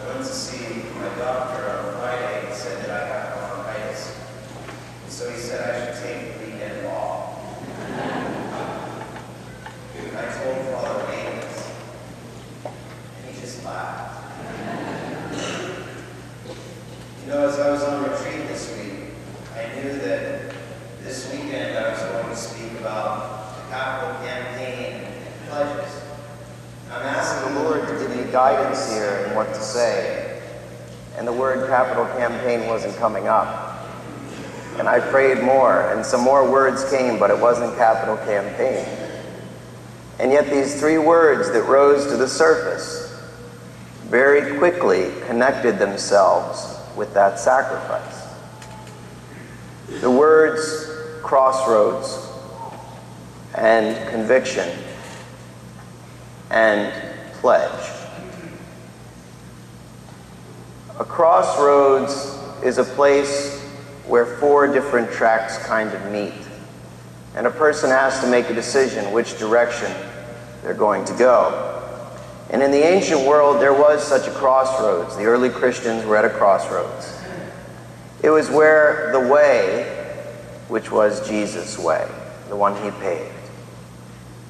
went to see my doctor on Friday and said that I have bronchitis. And so he said I should take the weekend off. And I told Father Wayne this, and he just laughed. You know, as I was on retreat this week, I knew that this weekend I was going to speak about the capital campaign and pledges. I'm asking the Lord to give me guidance here in what to say. And the word capital campaign wasn't coming up. And I prayed more, and some more words came, but it wasn't capital campaign. And yet these three words that rose to the surface very quickly connected themselves with that sacrifice. The words crossroads and conviction and pledge. A crossroads is a place where four different tracks kind of meet, and a person has to make a decision which direction they're going to go. And in the ancient world, there was such a crossroads. The early Christians were at a crossroads. It was where the way, which was Jesus' way, the one he paved,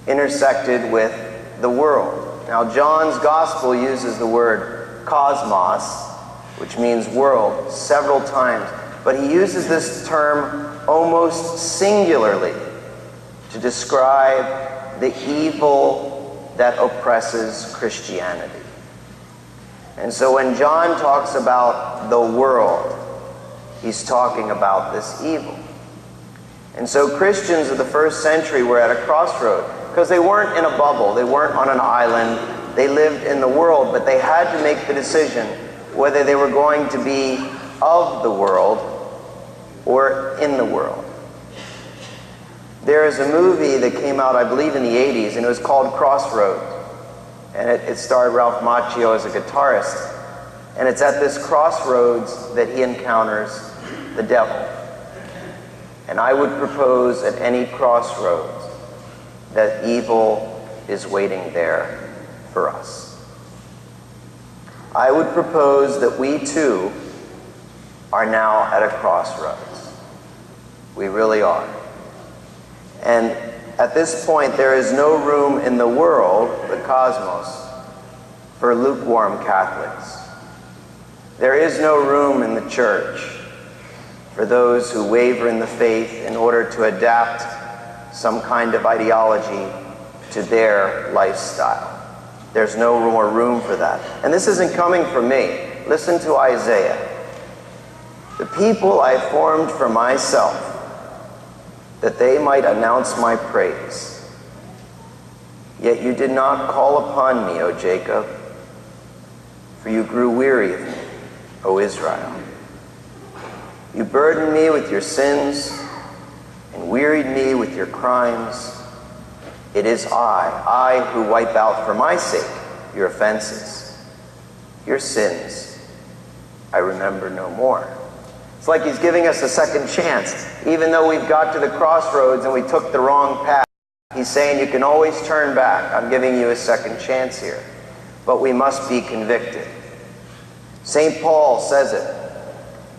intersected with the world. Now, John's gospel uses the word cosmos, which means world, several times, but he uses this term almost singularly to describe the evil that oppresses Christianity. And so when John talks about the world, he's talking about this evil. And so Christians of the first century were at a crossroad, because they weren't in a bubble, they weren't on an island, they lived in the world, but they had to make the decision whether they were going to be of the world or in the world. There is a movie that came out, I believe, in the 80s, and it was called Crossroads. And it starred Ralph Macchio as a guitarist. And it's at this crossroads that he encounters the devil. And I would propose at any crossroads that evil is waiting there for us. I would propose that we too are now at a crossroads. We really are. And at this point, there is no room in the world, the cosmos, for lukewarm Catholics. There is no room in the church for those who waver in the faith in order to adapt some kind of ideology to their lifestyle. There's no more room for that. And this isn't coming from me. Listen to Isaiah. The people I formed for myself, that they might announce my praise. Yet you did not call upon me, O Jacob, for you grew weary of me, O Israel. You burdened me with your sins and wearied me with your crimes. It is I who wipe out for my sake your offenses. Your sins I remember no more. It's like he's giving us a second chance. Even though we've got to the crossroads and we took the wrong path, he's saying you can always turn back. I'm giving you a second chance here. But we must be convicted. St. Paul says it.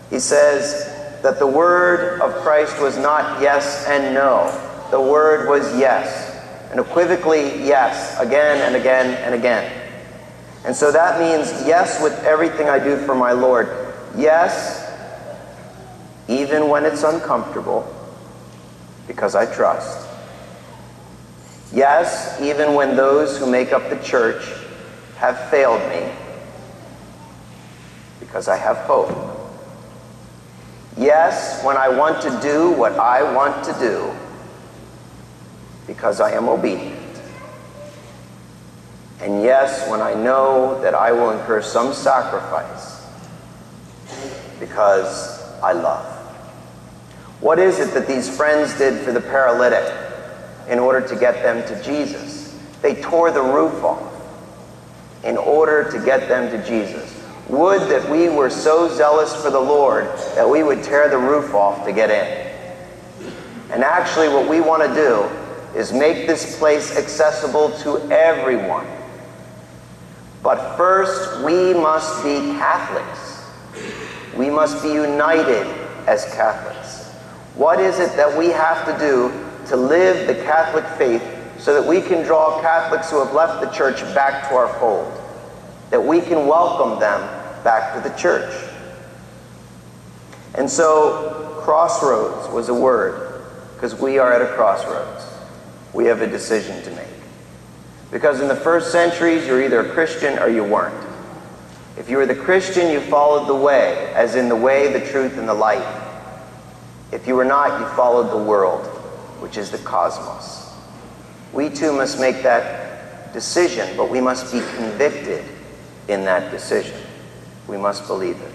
He says that the word of Christ was not yes and no. The word was yes. Unequivocally yes, again and again and again. And so that means yes with everything I do for my Lord. Yes, even when it's uncomfortable, because I trust. Yes, even when those who make up the church have failed me, because I have hope. Yes, when I want to do what I want to do, because I am obedient. And yes, when I know that I will incur some sacrifice, because I love. What is it that these friends did for the paralytic in order to get them to Jesus? They tore the roof off in order to get them to Jesus. Would that we were so zealous for the Lord that we would tear the roof off to get in. And actually what we want to do is make this place accessible to everyone. But first, we must be Catholics. We must be united as Catholics. What is it that we have to do to live the Catholic faith so that we can draw Catholics who have left the church back to our fold? That we can welcome them back to the church? And so, crossroads was a word, because we are at a crossroads. We have a decision to make. Because in the first centuries, you're either a Christian or you weren't. If you were the Christian, you followed the way, as in the way, the truth, and the light. If you were not, you followed the world, which is the cosmos. We too must make that decision, but we must be convicted in that decision. We must believe it.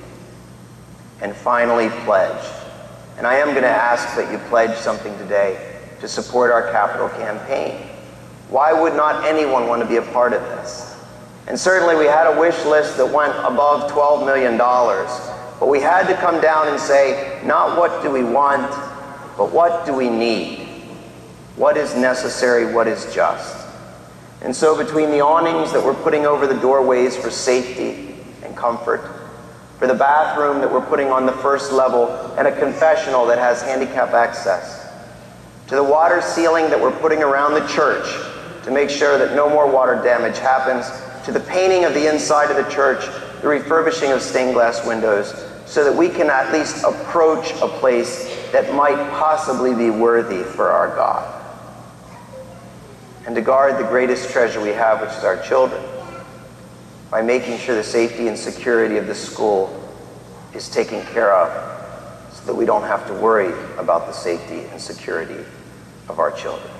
And finally, pledge. And I am going to ask that you pledge something today to support our capital campaign. Why would not anyone want to be a part of this? And certainly we had a wish list that went above $12 million, but we had to come down and say, not what do we want, but what do we need? What is necessary? What is just? And so between the awnings that we're putting over the doorways for safety and comfort, for the bathroom that we're putting on the first level, and a confessional that has handicap access, to the water ceiling that we're putting around the church to make sure that no more water damage happens, to the painting of the inside of the church, the refurbishing of stained glass windows, so that we can at least approach a place that might possibly be worthy for our God. And to guard the greatest treasure we have, which is our children, by making sure the safety and security of the school is taken care of, so that we don't have to worry about the safety and security of our children.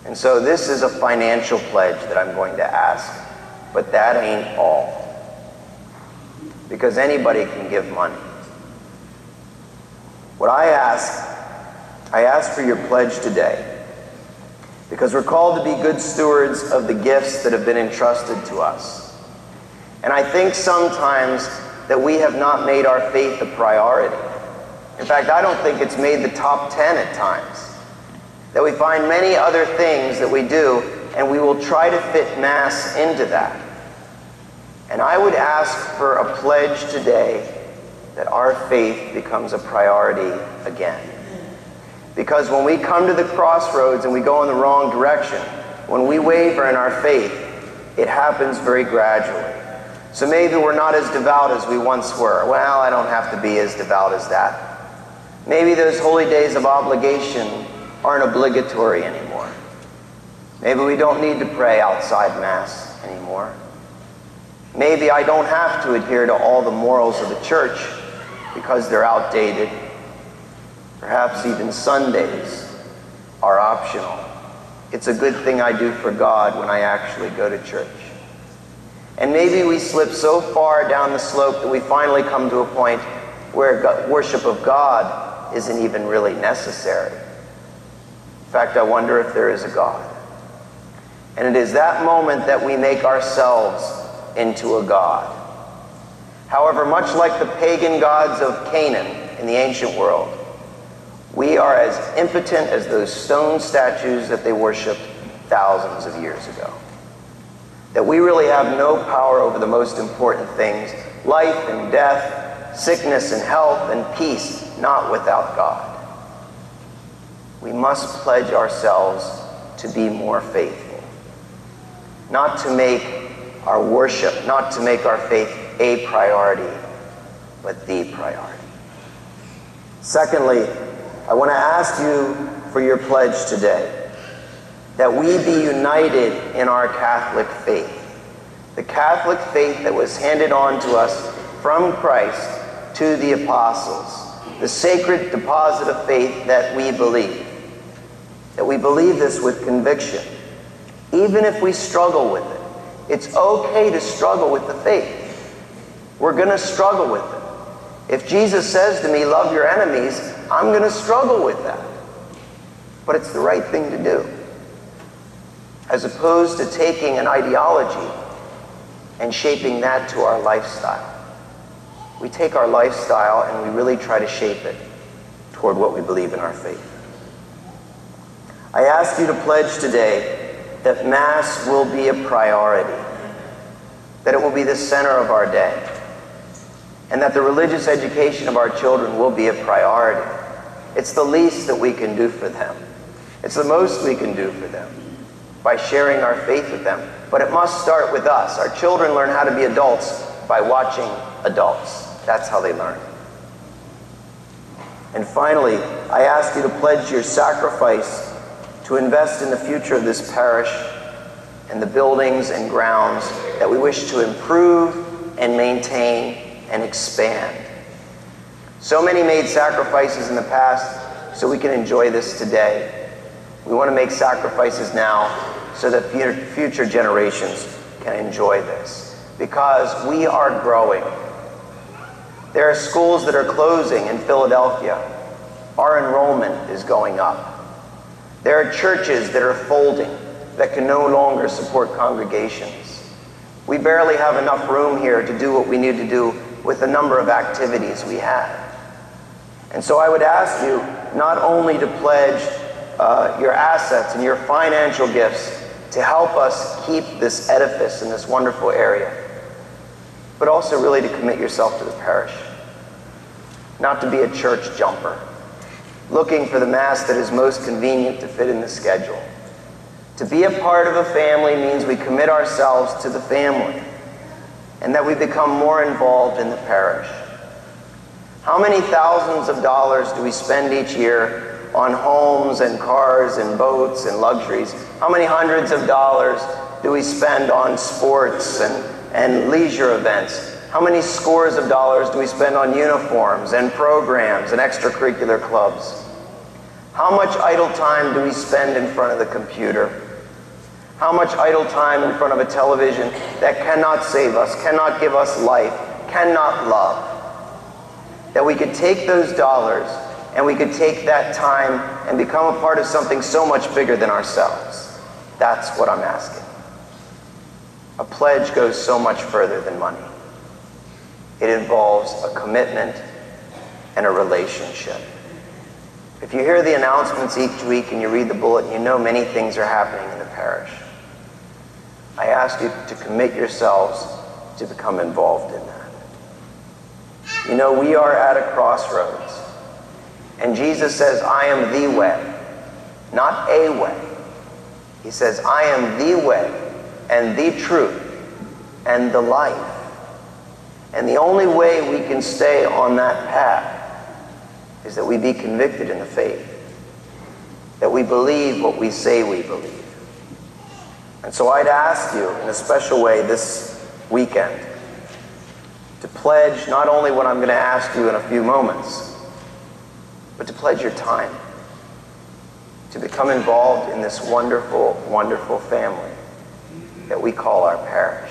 And so this is a financial pledge that I'm going to ask, but that ain't all. Because anybody can give money. What I ask for your pledge today, because we're called to be good stewards of the gifts that have been entrusted to us. And I think sometimes that we have not made our faith a priority. In fact, I don't think it's made the top 10 at times. That we find many other things that we do, and we will try to fit Mass into that. And I would ask for a pledge today that our faith becomes a priority again. Because when we come to the crossroads and we go in the wrong direction, when we waver in our faith, it happens very gradually. So maybe we're not as devout as we once were. Well, I don't have to be as devout as that. Maybe those holy days of obligation aren't obligatory anymore. Maybe we don't need to pray outside Mass anymore. Maybe I don't have to adhere to all the morals of the church because they're outdated. Perhaps even Sundays are optional. It's a good thing I do for God when I actually go to church. And maybe we slip so far down the slope that we finally come to a point where worship of God isn't even really necessary. In fact, I wonder if there is a God. And it is that moment that we make ourselves into a god. However, much like the pagan gods of Canaan in the ancient world, we are as impotent as those stone statues that they worshipped thousands of years ago. That we really have no power over the most important things, life and death, sickness and health and peace, not without God. We must pledge ourselves to be more faithful. Not to make our worship, not to make our faith a priority, but the priority. Secondly, I want to ask you for your pledge today, that we be united in our Catholic faith. The Catholic faith that was handed on to us from Christ to the apostles. The sacred deposit of faith that we believe. That we believe this with conviction. Even if we struggle with it. It's okay to struggle with the faith. We're going to struggle with it. If Jesus says to me, love your enemies, I'm going to struggle with that. But it's the right thing to do. As opposed to taking an ideology and shaping that to our lifestyle. We take our lifestyle and we really try to shape it toward what we believe in our faith. I ask you to pledge today that Mass will be a priority. that it will be the center of our day, and that the religious education of our children will be a priority. It's the least that we can do for them. It's the most we can do for them by sharing our faith with them. But it must start with us. Our children learn how to be adults by watching adults. That's how they learn. And finally, I ask you to pledge your sacrifice to invest in the future of this parish and the buildings and grounds that we wish to improve and maintain and expand. So many made sacrifices in the past so we can enjoy this today. We want to make sacrifices now so that future generations can enjoy this, because we are growing. There are schools that are closing in Philadelphia. Our enrollment is going up. There are churches that are folding, that can no longer support congregations. We barely have enough room here to do what we need to do with the number of activities we have. And so I would ask you not only to pledge your assets and your financial gifts to help us keep this edifice in this wonderful area, but also really to commit yourself to the parish. Not to be a church jumper, looking for the Mass that is most convenient to fit in the schedule. To be a part of a family means we commit ourselves to the family, and that we become more involved in the parish. How many thousands of dollars do we spend each year on homes and cars and boats and luxuries? How many hundreds of dollars do we spend on sports and leisure events? How many scores of dollars do we spend on uniforms and programs and extracurricular clubs? How much idle time do we spend in front of the computer? How much idle time in front of a television that cannot save us, cannot give us life, cannot love? That we could take those dollars and we could take that time and become a part of something so much bigger than ourselves. That's what I'm asking. A pledge goes so much further than money. It involves a commitment and a relationship. If you hear the announcements each week and you read the bulletin, you know many things are happening in the parish. I ask you to commit yourselves to become involved in that. You know, we are at a crossroads. And Jesus says, I am the way, not a way. He says, I am the way and the truth and the life. And the only way we can stay on that path is that we be convicted in the faith, that we believe what we say we believe. And so I'd ask you in a special way this weekend to pledge not only what I'm going to ask you in a few moments, but to pledge your time, to become involved in this wonderful, wonderful family that we call our parish.